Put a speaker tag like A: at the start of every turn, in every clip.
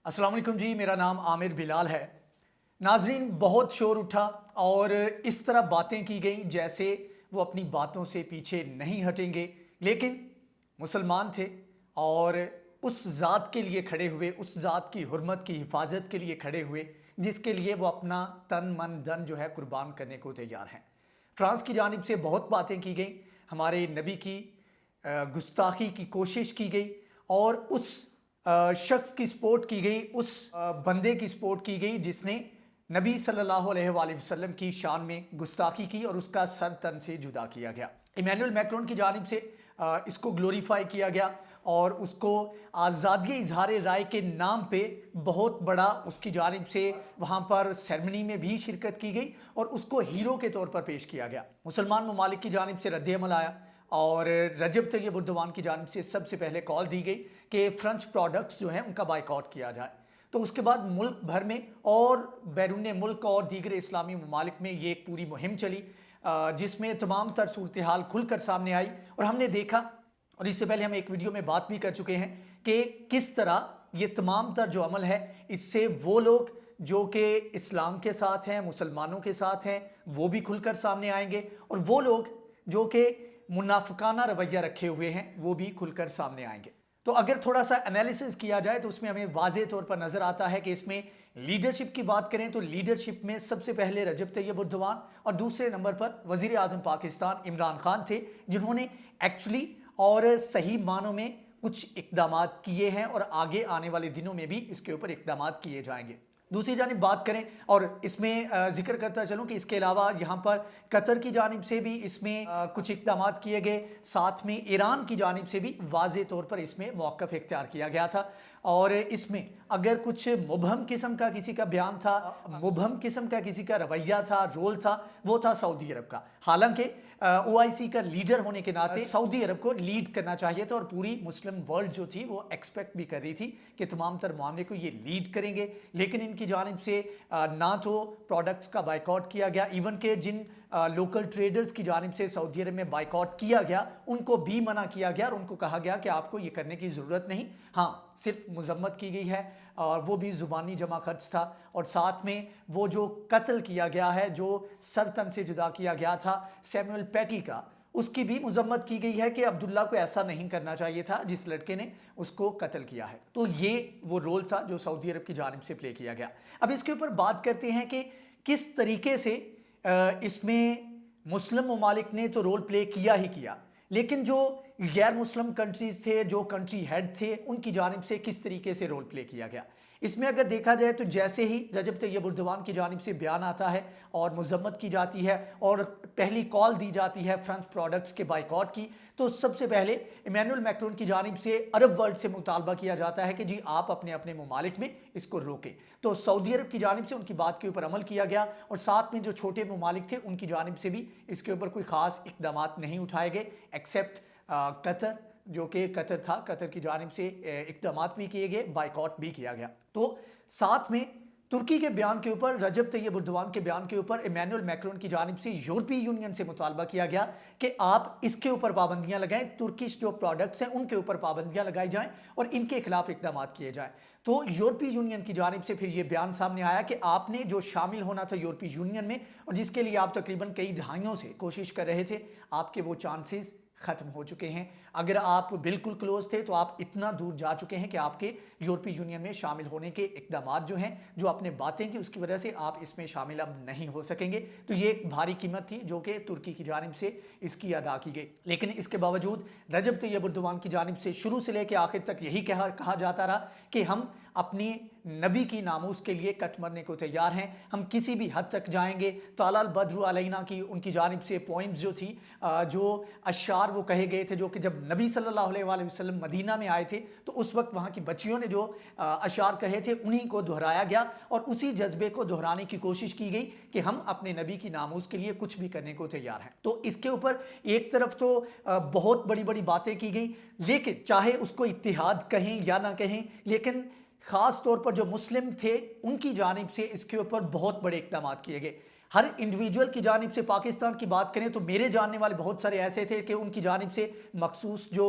A: अस्सलाम वालेकुम जी, मेरा नाम आमिर बिलाल है। नाजरीन, बहुत शोर उठा और इस तरह बातें की गई जैसे वो अपनी बातों से पीछे नहीं हटेंगे, लेकिन मुसलमान थे और उस ज़ात के लिए खड़े हुए, उस ज़ात की हुर्मत की हिफाजत के लिए खड़े हुए जिसके लिए वो अपना तन मन धन जो है कुर्बान करने को तैयार हैं। फ्रांस की जानिब से बहुत बातें की गई, हमारे नबी की गुस्ताखी की कोशिश की गई और उस शख्स की सपोर्ट की गई, उस बंदे की सपोर्ट की गई जिसने नबी सल्लल्लाहु अलैहि वसल्लम की शान में गुस्ताखी की और उसका सर तन से जुदा किया गया। इमैनुअल मैक्रोन की जानिब से इसको ग्लोरीफाई किया गया और उसको आज़ादी इजहार राय के नाम पे बहुत बड़ा उसकी जानिब से वहाँ पर सेरेमनी में भी शिरकत की गई और उसको हीरो के तौर पर पेश किया गया। मुसलमान ममालिक की जानिब से रद्द-ए-अमल आया और रजब तैयब उर्दवान की जानिब से सबसे पहले कॉल दी गई कि फ्रेंच प्रोडक्ट्स जो हैं उनका बाइकआउट किया जाए। तो उसके बाद मुल्क भर में और बैरून मुल्क और दीगर इस्लामी ममालिक में ये एक पूरी मुहिम चली जिसमें तमाम तर सूरत हाल खुलकर सामने आई और हमने देखा, और इससे पहले हम एक वीडियो में बात भी कर चुके हैं कि किस तरह ये तमाम तर जो अमल है इससे वो लोग जो कि इस्लाम के साथ हैं, मुसलमानों के साथ हैं, वो भी खुलकर सामने आएंगे और वो लोग जो कि मुनाफिकाना रवैया रखे हुए हैं वो भी खुलकर सामने आएंगे। तो अगर थोड़ा सा एनालिसिस किया जाए तो उसमें हमें वाज़े तौर पर नजर आता है कि इसमें लीडरशिप की बात करें तो लीडरशिप में सबसे पहले रजब तैयब उर्दवान और दूसरे नंबर पर वजीर आजम पाकिस्तान इमरान खान थे, जिन्होंने एक्चुअली और सही मानों में कुछ इकदाम किए हैं और आगे आने वाले दिनों में भी इसके ऊपर इकदाम किए जाएंगे। दूसरी जानिब बात करें और इसमें जिक्र करता चलूं कि इसके अलावा यहाँ पर कतर की जानिब से भी इसमें कुछ इकदाम किए गए, साथ में ईरान की जानिब से भी वाज़े तौर पर इसमें मौक़िफ़ इख्तियार किया गया था। और इसमें अगर कुछ मुबहम किस्म का किसी का बयान था, मुबहम किस्म का किसी का रवैया था, रोल था, वो था सऊदी अरब का। हालांकि OIC का लीडर होने के नाते सऊदी अरब को लीड करना चाहिए था और पूरी मुस्लिम वर्ल्ड जो थी वो एक्सपेक्ट भी कर रही थी कि तमाम तर मामले को ये लीड करेंगे, लेकिन इनकी जानिब से ना तो प्रोडक्ट्स का बाइकआउट किया गया, इवन के जिन लोकल ट्रेडर्स की जानिब से सऊदी अरब में बाइकआउट किया गया उनको भी मना किया गया और उनको कहा गया कि आपको ये करने की ज़रूरत नहीं, हाँ सिर्फ मजम्मत की गई है और वो भी ज़ुबानी जमा खर्च था। और साथ में वो जो कत्ल किया गया है, जो सर तन से जुदा किया गया था सैमुअल पैटी का, उसकी भी मजम्मत की गई है कि अब्दुल्ला को ऐसा नहीं करना चाहिए था जिस लड़के ने उसको कत्ल किया है। तो ये वो रोल था जो सऊदी अरब की जानिब से प्ले किया गया। अब इसके ऊपर बात करते हैं कि किस तरीके से इसमें मुस्लिम ममालिक ने तो रोल प्ले किया ही किया, लेकिन जो गैर मुस्लिम कंट्रीज थे, जो कंट्री हेड थे, उनकी जानिब से किस तरीके से रोल प्ले किया गया। इसमें अगर देखा जाए तो जैसे ही रजब तैयब उर्दवान की जानिब से बयान आता है और मजम्मत की जाती है और पहली कॉल दी जाती है फ्रेंच प्रोडक्ट्स के बाइकआउट की, तो सबसे पहले इमैनुअल मैक्रोन की जानिब से अरब वर्ल्ड से मुतालबा किया जाता है कि जी आप अपने अपने ममालिक में इसको रोकें। तो सऊदी अरब की जानिब से उनकी बात के ऊपर अमल किया गया और साथ में जो छोटे ममालिक थे उनकी जानिब से भी इसके ऊपर कोई ख़ास इकदाम नहीं उठाए गए, एक्सेप्ट कतर, जो कि कतर था, कतर की जानिब से इकदाम भी किए गए, बाइकआउट भी किया गया। तो साथ में तुर्की के बयान के ऊपर, रजब तैयब उर्दवान के बयान के ऊपर इमैनुअल मैक्रोन की जानिब से यूरोपीय यूनियन से मुतालबा किया गया कि आप इसके ऊपर पाबंदियां लगाएं, तुर्किश जो प्रोडक्ट्स हैं उनके ऊपर पाबंदियां लगाई जाएं और इनके खिलाफ इकदाम किए जाएं। तो यूरोपीय यूनियन की जानिब से फिर ये बयान सामने आया कि आपने जो शामिल होना था यूरोपीय यूनियन में और जिसके लिए आप तकरीबन कई दहाइयों से कोशिश कर रहे थे, आपके वो चांसेस ख़त्म हो चुके हैं। अगर आप बिल्कुल क्लोज थे तो आप इतना दूर जा चुके हैं कि आपके यूरोपीय यूनियन में शामिल होने के इकदाम जो हैं, जो आपने बातें की उसकी वजह से आप इसमें शामिल अब नहीं हो सकेंगे। तो ये एक भारी कीमत थी जो कि तुर्की की जानिब से इसकी अदा की गई। लेकिन इसके बावजूद रजब तैयब उर्दवान की जानिब से शुरू से लेकर आखिर तक यही कहा जाता रहा कि हम अपनी नबी की नामूस के लिए कट मरने को तैयार हैं, हम किसी भी हद तक जाएंगे। तालाल बद्रु अलैना की उनकी जानिब से पॉइंट्स जो थी, जो अशार वो कहे गए थे, जो कि जब नबी सल्लल्लाहु अलैहि वसल्लम मदीना में आए थे तो उस वक्त वहाँ की बच्चियों ने जो अशार कहे थे उन्हीं को दोहराया गया और उसी जज्बे को दोहराने की कोशिश की गई कि हम अपने नबी की नामूस के लिए कुछ भी करने को तैयार हैं। तो इसके ऊपर एक तरफ तो बहुत बड़ी बड़ी बातें की गई, लेकिन चाहे उसको इत्तिहाद कहें या ना कहें, लेकिन ख़ास तौर पर जो मुस्लिम थे उनकी जानिब से इसके ऊपर बहुत बड़े इक़दाम किए गए। हर इंडिविजुअल की जानिब से पाकिस्तान की बात करें तो मेरे जानने वाले बहुत सारे ऐसे थे कि उनकी जानिब से मखसूस जो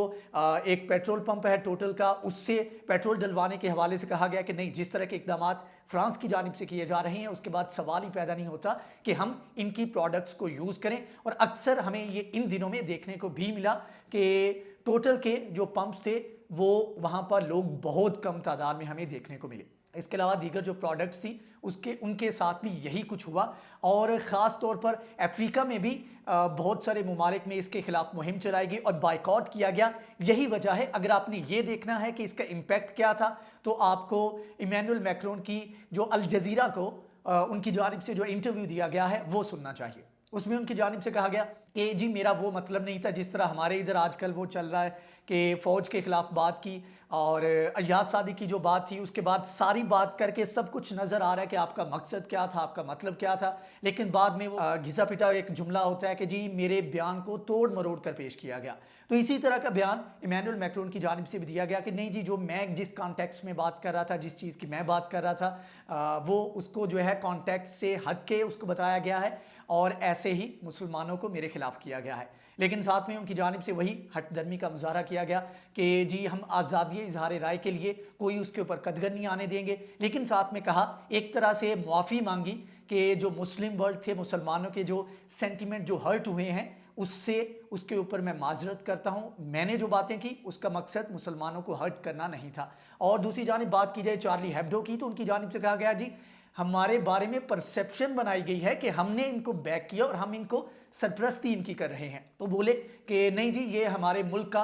A: एक पेट्रोल पंप है टोटल का, उससे पेट्रोल डलवाने के हवाले से कहा गया कि नहीं, जिस तरह के इकदाम फ्रांस की जानिब से किए जा रहे हैं उसके बाद सवाल ही पैदा नहीं होता कि हम इनकी प्रोडक्ट्स को यूज़ करें। और अक्सर हमें ये इन दिनों में देखने को भी मिला कि टोटल के जो पंप्स थे वो वहाँ पर लोग बहुत कम तादाद में हमें देखने को मिले। इसके अलावा दीगर जो प्रोडक्ट्स थी उनके साथ भी यही कुछ हुआ। और ख़ास तौर पर अफ्रीका में भी बहुत सारे ममालिक में इसके खिलाफ मुहिम चलाई गई और बाइकआउट किया गया। यही वजह है। अगर आपने ये देखना है कि इसका इम्पैक्ट क्या था तो आपको इमैनुअल मैक्रोन की जो अल जज़ीरा को उनकी जानिब से जो इंटरव्यू दिया गया है वो सुनना चाहिए। उसमें उनकी जानिब से कहा गया कि जी मेरा वो मतलब नहीं था जिस तरह हमारे इधर आजकल वो चल रहा है कि फ़ौज के ख़िलाफ़ बात की और अय्याज सादी की जो बात थी उसके बाद सारी बात करके सब कुछ नज़र आ रहा है कि आपका मकसद क्या था, आपका मतलब क्या था। लेकिन बाद में वो घिसा पिटा एक जुमला होता है कि जी मेरे बयान को तोड़ मरोड़ कर पेश किया गया। तो इसी तरह का बयान इमैनुअल मैक्रोन की जानिब से भी दिया गया कि नहीं जी, जो मैं जिस कॉन्टेक्स्ट में बात कर रहा था, जिस चीज़ की मैं बात कर रहा था वो उसको जो है कॉन्टेक्स्ट से हट के उसको बताया गया है और ऐसे ही मुसलमानों को मेरे खिलाफ किया गया है। लेकिन साथ में उनकी जानिब से वही हटदर्मी का मुजाहरा किया गया कि जी हम आज़ादी इजहार राय के लिए कोई उसके ऊपर कदगर नहीं आने देंगे। लेकिन साथ में कहा, एक तरह से मुआफ़ी मांगी कि जो मुस्लिम वर्ल्ड थे, मुसलमानों के जो सेंटिमेंट जो हर्ट हुए हैं उसके ऊपर मैं माजरत करता हूँ। मैंने जो बातें की उसका मकसद मुसलमानों को हर्ट करना नहीं था। और दूसरी जानिब बात की जाए चार्ली हेब्डो की तो उनकी जानिब से कहा गया जी हमारे बारे में परसेप्शन बनाई गई है कि हमने इनको बैक किया और हम इनको सरपरस्ती इनकी कर रहे हैं। तो बोले कि नहीं जी, ये हमारे मुल्क का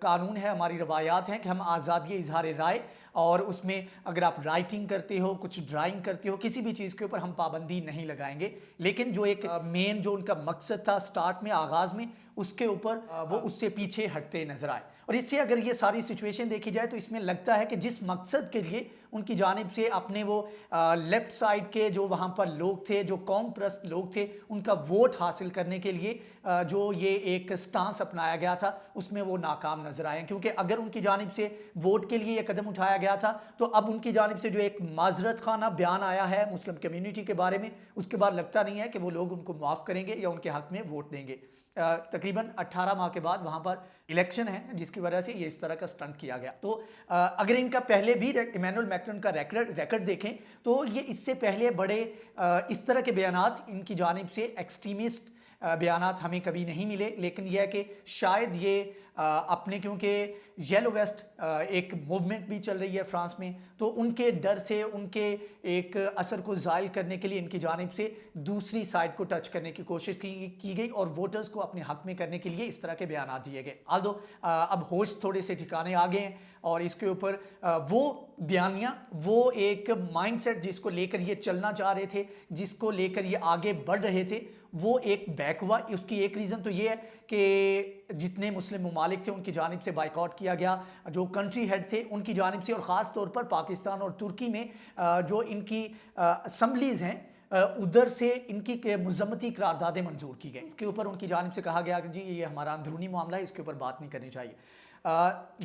A: कानून है, हमारी रवायात हैं कि हम आज़ादी इजहार राय और उसमें अगर आप राइटिंग करते हो, कुछ ड्राइंग करते हो, किसी भी चीज़ के ऊपर हम पाबंदी नहीं लगाएंगे। लेकिन जो एक मेन जो उनका मकसद था स्टार्ट में, आगाज़ में, उसके ऊपर वो उससे पीछे हटते नजर आए। और इससे अगर ये सारी सिचुएशन देखी जाए तो इसमें लगता है कि जिस मकसद के लिए उनकी जानिब से अपने वो लेफ़्ट साइड के जो वहाँ पर लोग थे, जो कौम परस्त लोग थे, उनका वोट हासिल करने के लिए जो ये एक स्टांस अपनाया गया था उसमें वो नाकाम नजर आए। क्योंकि अगर उनकी जानिब से वोट के लिए ये कदम उठाया गया था तो अब उनकी जानिब से जो एक माजरत खाना बयान आया है मुस्लिम कम्युनिटी के बारे में, उसके बाद लगता नहीं है कि वो लोग उनको माफ़ करेंगे या उनके हक़ में वोट देंगे। तकरीबन 18 माह के बाद वहाँ पर इलेक्शन है जिसकी वजह से ये इस तरह का स्टंट किया गया। तो अगर इनका पहले भी इमैनुअल मैक्रोन का रिकॉर्ड देखें तो ये इससे पहले बड़े इस तरह के बयानात इनकी जानिब से एक्सट्रीमिस्ट बयानात हमें कभी नहीं मिले। लेकिन यह है कि शायद ये अपने, क्योंकि येलो वेस्ट एक मूवमेंट भी चल रही है फ्रांस में, तो उनके डर से, उनके एक असर को ज़ायल करने के लिए इनकी जानिब से दूसरी साइड को टच करने की कोशिश की गई और वोटर्स को अपने हक में करने के लिए इस तरह के बयान दिए गए। आल्दो अब होश थोड़े से ठिकाने आ गए हैं और इसके ऊपर वो बयानियाँ, वो एक माइंडसेट जिसको लेकर ये चलना चाह रहे थे, जिसको लेकर ये आगे बढ़ रहे थे, वो एक बैक हुआ। उसकी एक रीज़न तो ये है कि जितने मुस्लिम ममालिक थे उनकी जानिब से बाइकआउट किया गया, जो कंट्री हेड थे उनकी जानिब से, और ख़ास तौर पर पाकिस्तान और तुर्की में जो इनकी असम्बलीज़ हैं उधर से इनकी मुज़म्मती करारदादें मंजूर की गई। इसके ऊपर उनकी जानिब से कहा गया कि जी ये हमारा अंदरूनी मामला है, इसके ऊपर बात नहीं करनी चाहिए।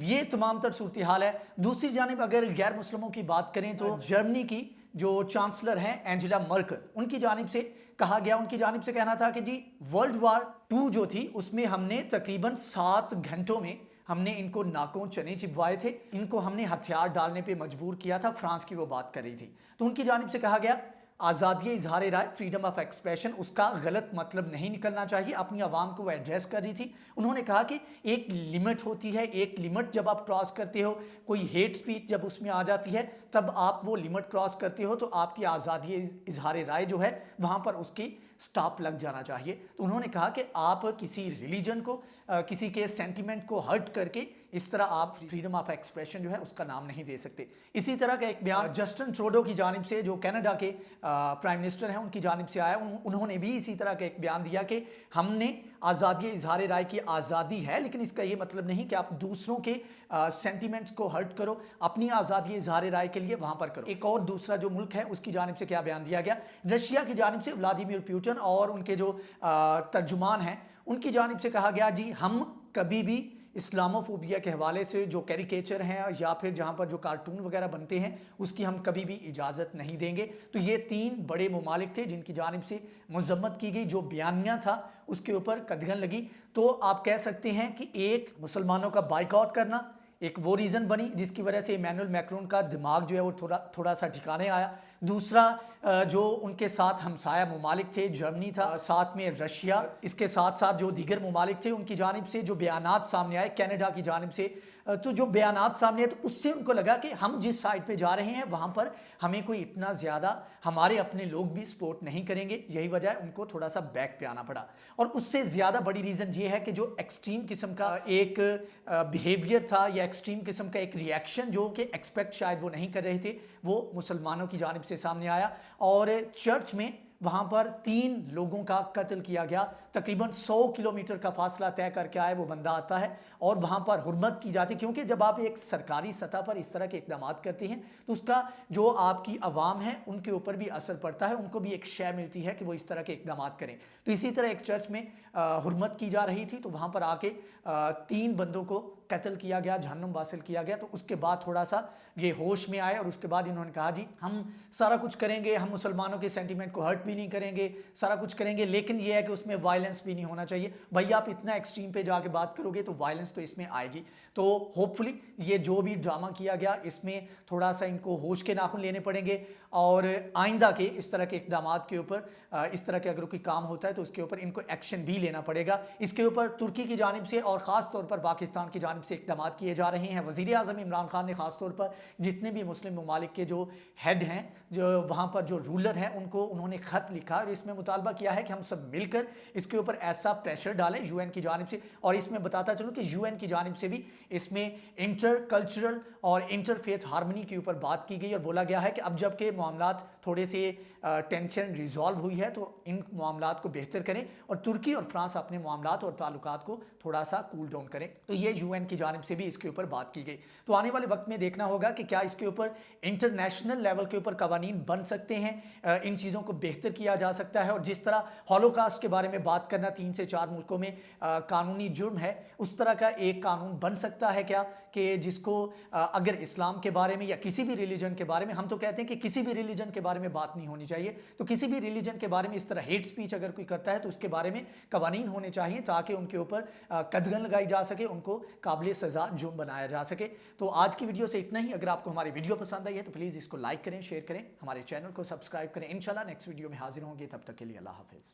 A: ये तमाम तर सूरत हाल है। दूसरी जानिब अगर गैर मुस्लिमों की बात करें तो जर्मनी की जो चांसलर हैं एंजेला मर्केल, उनकी जानिब से कहा गया, उनकी जानिब से कहना था कि जी वर्ल्ड वार 2 जो थी उसमें हमने तकरीबन 7 घंटों में हमने इनको नाकों चने चिपवाए थे, इनको हमने हथियार डालने पे मजबूर किया था। फ्रांस की वो बात कर रही थी। तो उनकी जानिब से कहा गया आज़ादी इजहार राय, फ्रीडम ऑफ एक्सप्रेशन, उसका गलत मतलब नहीं निकलना चाहिए। अपनी आवाम को वो एड्रेस कर रही थी। उन्होंने कहा कि एक लिमिट होती है, एक लिमिट जब आप क्रॉस करते हो, कोई हेट स्पीच जब उसमें आ जाती है तब आप वो लिमिट क्रॉस करते हो तो आपकी आज़ादी इजहार राय जो है वहाँ पर उसकी स्टॉप लग जाना चाहिए। तो उन्होंने कहा कि आप किसी रिलीजन को, किसी के सेंटिमेंट को हर्ट करके इस तरह आप फ्रीडम ऑफ एक्सप्रेशन जो है उसका नाम नहीं दे सकते। इसी तरह का एक बयान जस्टिन ट्रूडो की जानिब से, जो कनाडा के प्राइम मिनिस्टर हैं, उनकी जानिब से आया। उन्होंने भी इसी तरह का एक बयान दिया कि हमने आज़ादी इजहार राय की आज़ादी है, लेकिन इसका ये मतलब नहीं कि आप दूसरों के सेंटिमेंट्स को हर्ट करो, अपनी आज़ादी इजहार राय के लिए वहाँ पर करो। एक और दूसरा जो मुल्क है उसकी जानिब से क्या बयान दिया गया, रशिया की जानिब से व्लादिमीर पुतिन और उनके जो तर्जुमान हैं उनकी जानिब से कहा गया जी हम कभी भी اسلاموفوبیا کے حوالے سے جو کیریکیچر ہیں یا پھر جہاں پر جو کارٹون وغیرہ بنتے ہیں اس کی ہم کبھی بھی اجازت نہیں دیں گے۔ تو یہ 3 بڑے ممالک تھے جن کی جانب سے مذمت کی گئی، جو بیانیہ تھا اس کے اوپر قدغن لگی۔ تو آپ کہہ سکتے ہیں کہ ایک مسلمانوں کا بائیکاٹ کرنا ایک وہ ریزن بنی جس کی وجہ سے ایمینول میکرون کا دماغ جو ہے وہ تھوڑا سا ٹھکانے آیا۔ دوسرا جو ان کے ساتھ ہمسایہ ممالک تھے، جرمنی تھا، ساتھ میں رشیا، اس کے ساتھ ساتھ جو دیگر ممالک تھے ان کی جانب سے جو بیانات سامنے آئے، کینیڈا کی جانب سے تو جو بیانات سامنے آئے تو اس سے ان کو لگا کہ ہم جس سائٹ پہ جا رہے ہیں وہاں پر ہمیں کوئی اتنا زیادہ ہمارے اپنے لوگ بھی سپورٹ نہیں کریں گے، یہی وجہ ہے ان کو تھوڑا سا بیک پہ آنا پڑا۔ اور اس سے زیادہ بڑی ریزن یہ ہے کہ جو ایکسٹریم قسم کا ایک بیہیویئر تھا یا ایکسٹریم قسم کا ایک ریاکشن جو کہ ایکسپیکٹ شاید وہ نہیں کر رہے تھے، وہ مسلمانوں کی جانب سے سامنے آیا اور چرچ میں وہاں پر 3 لوگوں کا قتل کیا گیا۔ تقریباً 100 کلومیٹر کا فاصلہ طے کر کے آئے وہ بندہ آتا ہے اور وہاں پر حرمت کی جاتی، کیونکہ جب آپ ایک سرکاری سطح پر اس طرح کے اقدامات کرتے ہیں تو اس کا جو آپ کی عوام ہے ان کے اوپر بھی اثر پڑتا ہے، ان کو بھی ایک شے ملتی ہے کہ وہ اس طرح کے اقدامات کریں۔ تو اسی طرح ایک چرچ میں حرمت کی جا رہی تھی تو وہاں پر آ کے 3 بندوں کو قتل کیا گیا، جہنم واصل کیا گیا۔ تو اس کے بعد تھوڑا سا یہ ہوش میں آئے اور اس کے بعد انہوں نے کہا جی ہم سارا کچھ کریں گے، ہم مسلمانوں کے سینٹیمنٹ کو ہرٹ بھی نہیں کریں گے، سارا کچھ کریں گے، لیکن یہ ہے کہ اس میں وائلنس بھی نہیں ہونا چاہیے۔ بھائی آپ اتنا ایکسٹریم پہ جا کے بات کرو گے تو وائلنس تو اس میں آئے گی۔ تو ہوپ فلی یہ جو بھی ڈرامہ کیا گیا اس میں تھوڑا سا ان کو ہوش کے ناخن لینے پڑیں گے اور آئندہ کے اس طرح کے اقدامات کے اوپر اس طرح کے اگر کوئی کام ہوتا ہے تو اس کے اوپر ان کو ایکشن بھی لینا پڑے گا۔ اس کے اوپر ترکی کی جانب سے اور خاص طور پر پاکستان کی جانب سے اقدامات کیے جا رہے ہیں۔ وزیر اعظم عمران خان نے خاص طور پر جتنے بھی مسلم ممالک کے جو ہیڈ ہیں، جو وہاں پر جو رولر ہیں، ان کو انہوں نے خط لکھا اور اس میں مطالبہ کیا ہے کہ ہم سب مل کر اس کے اوپر ایسا پریشر ڈالیں یو این کی جانب سے۔ اور اس میں بتاتا چلوں کہ یو این کی جانب سے بھی اس میں انٹر کلچرل اور انٹر فیتھ ہارمنی کے اوپر بات کی گئی اور بولا گیا ہے کہ اب جب کہ معاملات تھوڑے سے ٹینشن ریزالو ہوئی ہے تو ان معاملات کو بہتر کریں اور ترکی اور فرانس اپنے معاملات اور تعلقات کو تھوڑا سا کول ڈاؤن کریں۔ تو یہ یو این کی جانب سے بھی اس کے اوپر بات کی گئی۔ تو آنے والے وقت میں دیکھنا ہوگا کہ کیا اس کے اوپر انٹرنیشنل لیول کے اوپر قوانین بن سکتے ہیں، ان چیزوں کو بہتر کیا جا سکتا ہے۔ اور جس طرح ہولوکاسٹ کے بارے میں بات کرنا 3 سے 4 ملکوں میں قانونی جرم ہے، اس طرح کا ایک قانون بن سکتا ہے کیا کہ جس کو اگر اسلام کے بارے میں یا کسی بھی ریلیجن کے بارے میں، ہم تو کہتے ہیں کہ کسی بھی ریلیجن کے بارے میں بات نہیں ہونی چاہیے، تو کسی بھی ریلیجن کے بارے میں اس طرح ہیٹ سپیچ اگر کوئی کرتا ہے تو اس کے بارے میں قوانین ہونے چاہیے تاکہ ان کے اوپر قدغن لگائی جا سکے، ان کو قابل سزا جرم بنایا جا سکے۔ تو آج کی ویڈیو سے اتنا ہی۔ اگر آپ کو ہماری ویڈیو پسند آئی ہے تو پلیز اس کو لائک کریں، شیئر کریں، ہمارے چینل کو سبسکرائب کریں۔ انشاءاللہ نیکسٹ ویڈیو میں حاضر ہوں گے، تب تک کے لیے اللہ حافظ۔